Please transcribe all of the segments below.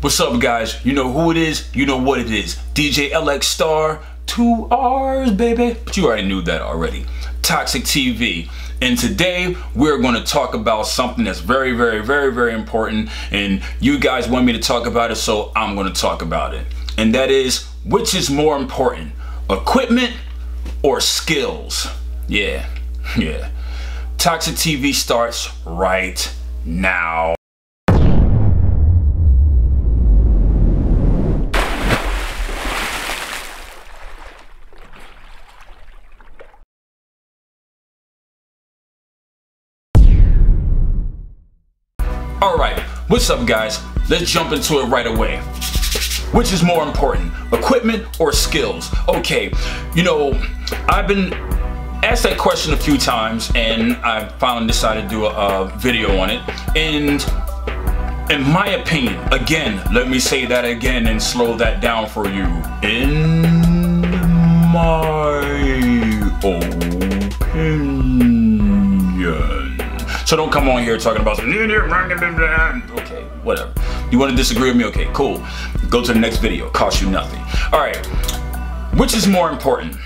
What's up, guys? You know who it is, you know what it is. DJ LX Star, 2 R's, baby. But you already knew that already. Toxic TV. And today we're going to talk about something that's very, very, very, very important. And you guys want me to talk about it, so I'm going to talk about it. And that is, which is more important, equipment or skills? Yeah. Toxic TV starts right now. Alright, what's up, guys? Let's jump into it right away. Which is more important, equipment or skills? Okay, you know, I've been asked that question a few times and I finally decided to do a video on it. And in my opinion, again, let me say that again and slow that down for you. In my opinion. So don't come on here talking about, okay, whatever. You want to disagree with me? Okay, cool. Go to the next video. Cost you nothing. All right. Which is more important?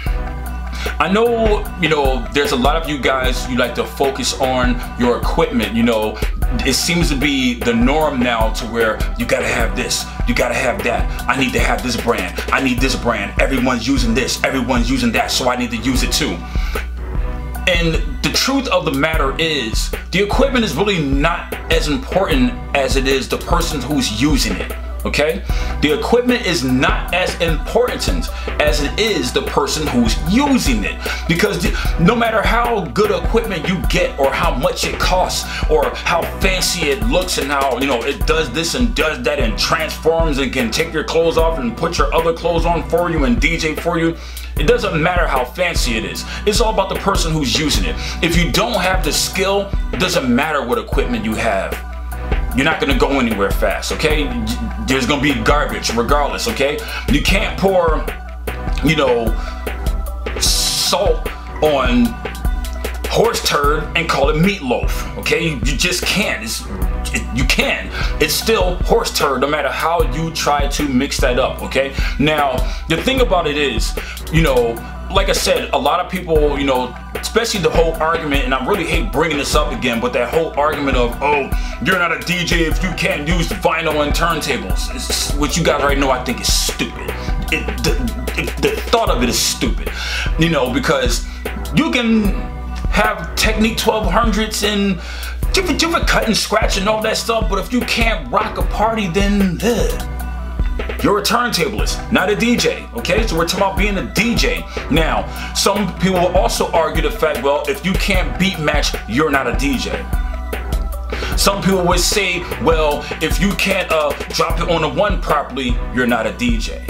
I know, you know, there's a lot of you guys, you like to focus on your equipment. You know, it seems to be the norm now to where you gotta have this, you gotta have that. I need to have this brand. I need this brand. Everyone's using this. Everyone's using that. So I need to use it too. And the truth of the matter is, the equipment is really not as important as it is the person who's using it, okay? The equipment is not as important as it is the person who's using it. Because no matter how good equipment you get, or how much it costs, or how fancy it looks, and how, you know, it does this and does that and transforms and can take your clothes off and put your other clothes on for you and DJ for you, it doesn't matter how fancy it is. It's all about the person who's using it. If you don't have the skill, it doesn't matter what equipment you have. You're not gonna go anywhere fast, okay? There's gonna be garbage regardless, okay? You can't pour, you know, salt on horse turd and call it meatloaf, okay? You just can't. You can. It's still horse turd no matter how you try to mix that up, okay? Now, the thing about it is, you know, like I said, a lot of people, you know, especially the whole argument, and I really hate bringing this up again, but that whole argument of, oh, you're not a DJ if you can't use vinyl and turntables, which you guys already know I think is stupid. The thought of it is stupid, you know, because you can have Technique 1200s and different cut and scratch and all that stuff, but if you can't rock a party, then you're a turntablist, not a DJ, okay? So we're talking about being a DJ. Now, some people will also argue the fact, well, if you can't beat match, you're not a DJ. Some people would say, well, if you can't drop it on the one properly, you're not a DJ.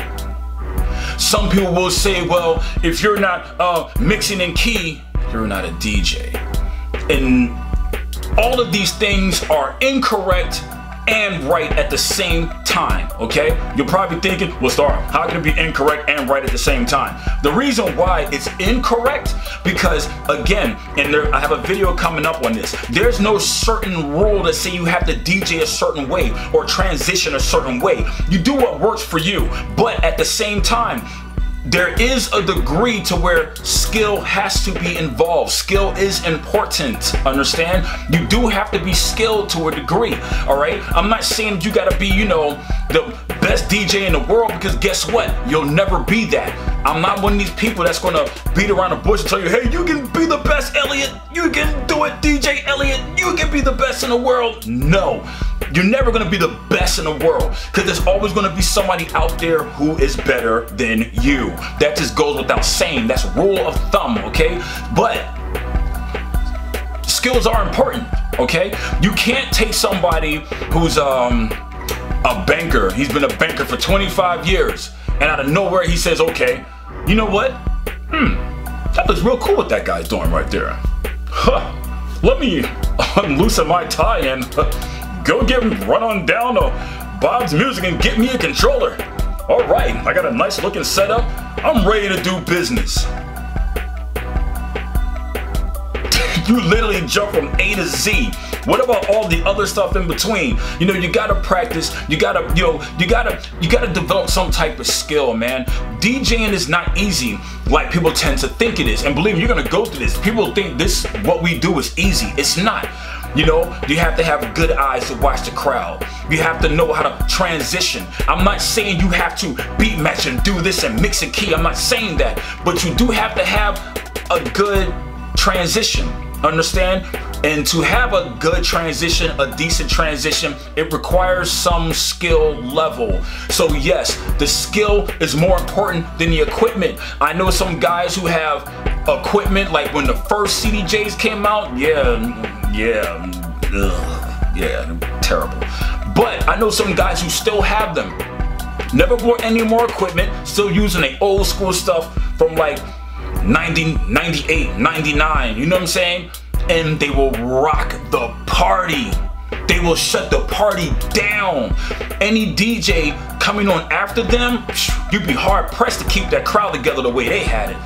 Some people will say, well, if you're not mixing in key, you're not a DJ. And all of these things are incorrect and right at the same time, okay? You're probably thinking, well, Star, how can it be incorrect and right at the same time? The reason why it's incorrect, because again, and I have a video coming up on this, there's no certain rule that say you have to DJ a certain way or transition a certain way. You do what works for you, but at the same time, there is a degree to where skill has to be involved. Skill is important, understand? You do have to be skilled to a degree, all right? I'm not saying you gotta be, you know, the best DJ in the world, because guess what? You'll never be that. I'm not one of these people that's gonna beat around the bush and tell you, hey, you can be the best, Elliot. You can do it, DJ Elliot. You can be the best in the world. No. You're never gonna be the best in the world, because there's always gonna be somebody out there who is better than you. That just goes without saying. That's rule of thumb, okay? But skills are important, okay? You can't take somebody who's a banker. He's been a banker for 25 years, and out of nowhere he says, okay, you know what? That looks real cool what that guy's doing right there. Huh, let me unloosen my tie and go run on down to Bob's Music and get me a controller. All right, I got a nice looking setup. I'm ready to do business. You literally jump from A to Z What about all the other stuff in between? You know, you gotta practice, you gotta develop some type of skill, man. DJing is not easy like people tend to think it is. And believe me, you're gonna go through this. People think this, what we do is easy. It's not. You know, you have to have good eyes to watch the crowd. You have to know how to transition. I'm not saying you have to beat match and do this and mix a key. I'm not saying that. But you do have to have a good transition. Understand? And to have a good transition, a decent transition, it requires some skill level. So yes, the skill is more important than the equipment. I know some guys who have equipment, like when the first CDJs came out, terrible. But I know some guys who still have them. Never bought any more equipment, still using the old school stuff from like 90, 98, 99, you know what I'm saying? And they will rock the party. They will shut the party down. Any DJ coming on after them, you'd be hard pressed to keep that crowd together the way they had it.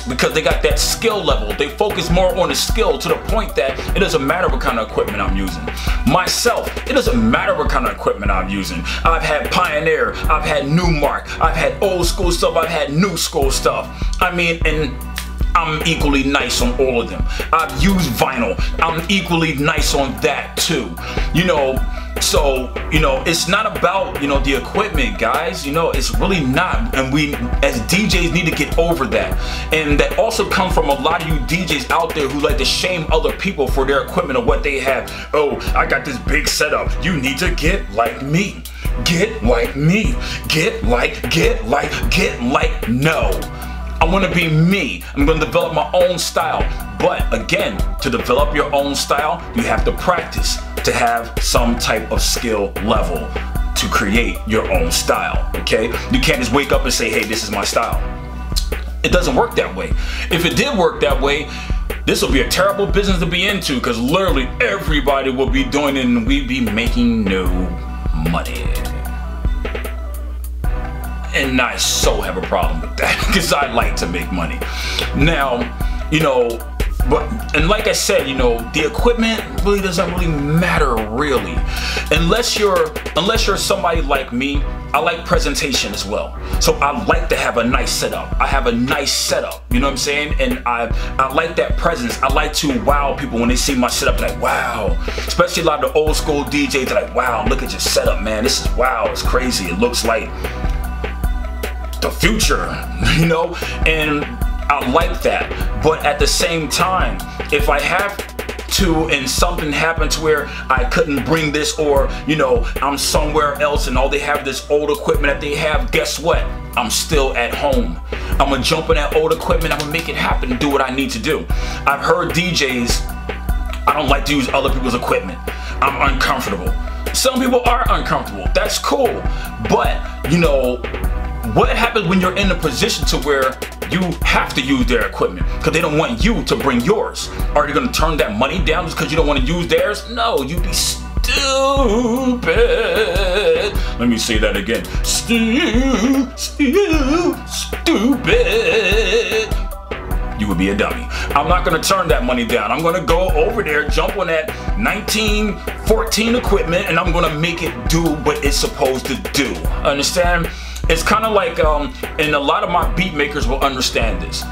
Because they got that skill level. They focus more on the skill to the point that it doesn't matter what kind of equipment I'm using. Myself, it doesn't matter what kind of equipment I'm using. I've had Pioneer, I've had Newmark, I've had old school stuff, I've had new school stuff. I mean, and I'm equally nice on all of them. I've used vinyl. I'm equally nice on that too. You know, so, you know, it's not about, you know, the equipment, guys. You know, it's really not. And we, as DJs, need to get over that. And that also comes from a lot of you DJs out there who like to shame other people for their equipment or what they have. Oh, I got this big setup. You need to get like me. Get like me. Get like. No. I want to be me. I'm going to develop my own style. But again, to develop your own style, you have to practice to have some type of skill level to create your own style, okay? You can't just wake up and say, hey, this is my style. It doesn't work that way. If it did work that way, this will be a terrible business to be into because literally everybody will be doing it and we'd be making no money. And I so have a problem with that because I like to make money. Now, you know, and like I said, you know, the equipment really doesn't really matter really. Unless you're somebody like me, I like presentation as well. So I like to have a nice setup. I have a nice setup, you know what I'm saying? And I like that presence. I like to wow people when they see my setup, like, wow. Especially a lot of the old school DJs are like, wow, look at your setup, man. This is, wow, it's crazy. It looks like the future, you know? And I like that. But at the same time, if I have to and something happened to where I couldn't bring this, or, you know, I'm somewhere else and all they have this old equipment that they have, guess what? I'm still at home. I'm gonna jump in that old equipment, I'm gonna make it happen and do what I need to do. I've heard DJs, I don't like to use other people's equipment. I'm uncomfortable. Some people are uncomfortable, that's cool. But, you know, what happens when you're in a position to where you have to use their equipment because they don't want you to bring yours? Are you going to turn that money down just because you don't want to use theirs? No, you'd be stupid. Let me say that again. Stupid. You would be a dummy. I'm not going to turn that money down. I'm going to go over there, jump on that 1914 equipment, and I'm going to make it do what it's supposed to do. Understand? It's kind of like, and a lot of my beat makers will understand this.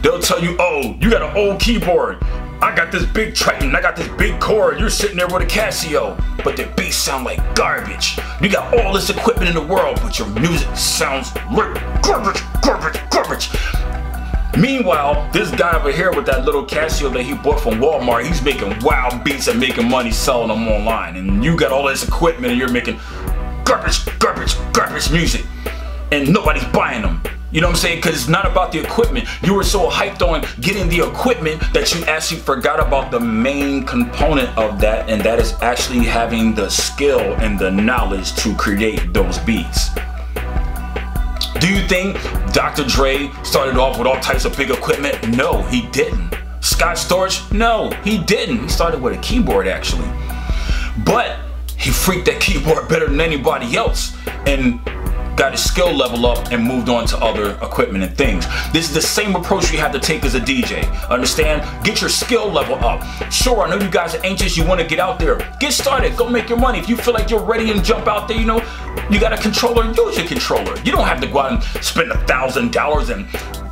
They'll tell you, oh, you got an old keyboard. I got this big Triton, I got this big chord. You're sitting there with a Casio, but the beats sound like garbage. You got all this equipment in the world, but your music sounds like garbage. Meanwhile, this guy over here with that little Casio that he bought from Walmart, he's making wild beats and making money selling them online. And you got all this equipment and you're making garbage music. And nobody's buying them. You know what I'm saying? Because it's not about the equipment. You were so hyped on getting the equipment that you actually forgot about the main component of that, and that is actually having the skill and the knowledge to create those beats. Do you think Dr. Dre started off with all types of big equipment? No, he didn't. Scott Storch? No, he didn't. He started with a keyboard actually. But he freaked that keyboard better than anybody else. And got his skill level up, and moved on to other equipment and things. This is the same approach you have to take as a DJ. Understand? Get your skill level up. Sure, I know you guys are anxious, you want to get out there. Get started, go make your money. If you feel like you're ready and jump out there, you know, you got a controller, use your controller. You don't have to go out and spend $1,000 and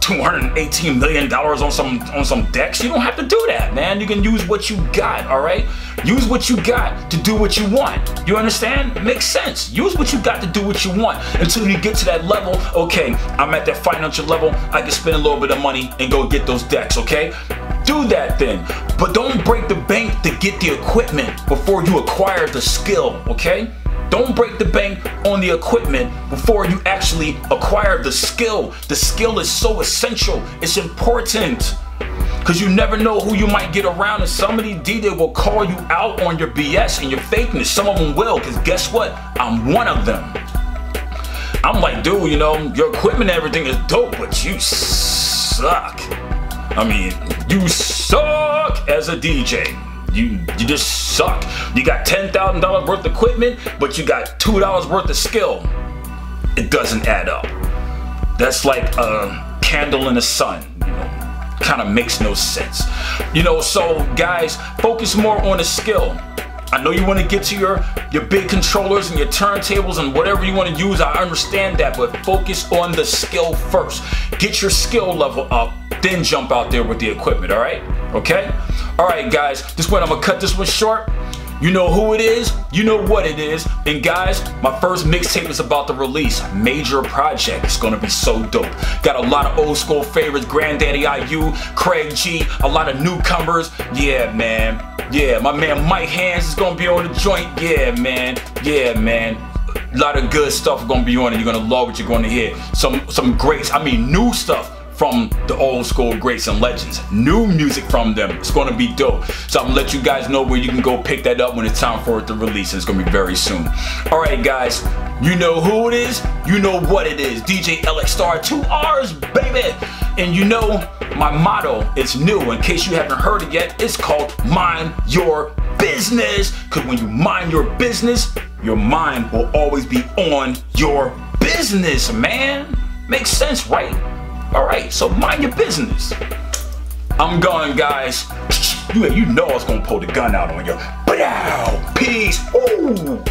$218 million on some decks. You don't have to do that, man. You can use what you got, all right? Use what you got to do what you want. You understand? It makes sense. Use what you got to do what you want until you get to that level. Okay, I'm at that financial level. I can spend a little bit of money and go get those decks, okay? Do that then. But don't break the bank to get the equipment before you acquire the skill, okay? Don't break the bank on the equipment before you actually acquire the skill. The skill is so essential. It's important. Because you never know who you might get around, and some of these DJs will call you out on your BS and your fakeness. Some of them will, because guess what? I'm one of them. I'm like, dude, you know, your equipment and everything is dope, but you suck. I mean, you suck as a DJ. You just suck. You got $10,000 worth of equipment, but you got $2 worth of skill. It doesn't add up. That's like a candle in the sun, you know, kind of makes no sense. You know, so guys, focus more on the skill. I know you want to get to your big controllers and your turntables and whatever you want to use, I understand that, but focus on the skill first. Get your skill level up, then jump out there with the equipment, all right? Okay? All right, guys, I'm gonna cut this one short. You know who it is, you know what it is, and guys, my first mixtape is about to release. Major project. It's gonna be so dope. Got a lot of old school favorites, Granddaddy IU, Craig G, a lot of newcomers. Yeah, man. Yeah, my man Mike Hands is gonna be on the joint. Yeah, man. Yeah, man. A lot of good stuff gonna be on it. You're gonna love what you're gonna hear. Some greats, I mean new stuff from the old school greats and legends. New music from them. It's gonna be dope. So I'm gonna let you guys know where you can go pick that up when it's time for it to release. It's gonna be very soon. All right, guys, you know who it is, you know what it is. DJ LX Star, 2 R's, baby. And you know, my motto is new. In case you haven't heard it yet, it's called Mind Your Business. Because when you mind your business, your mind will always be on your business, man. Makes sense, right? All right, so mind your business. I'm gone, guys. You know I was gonna pull the gun out on you. Peace. Ooh.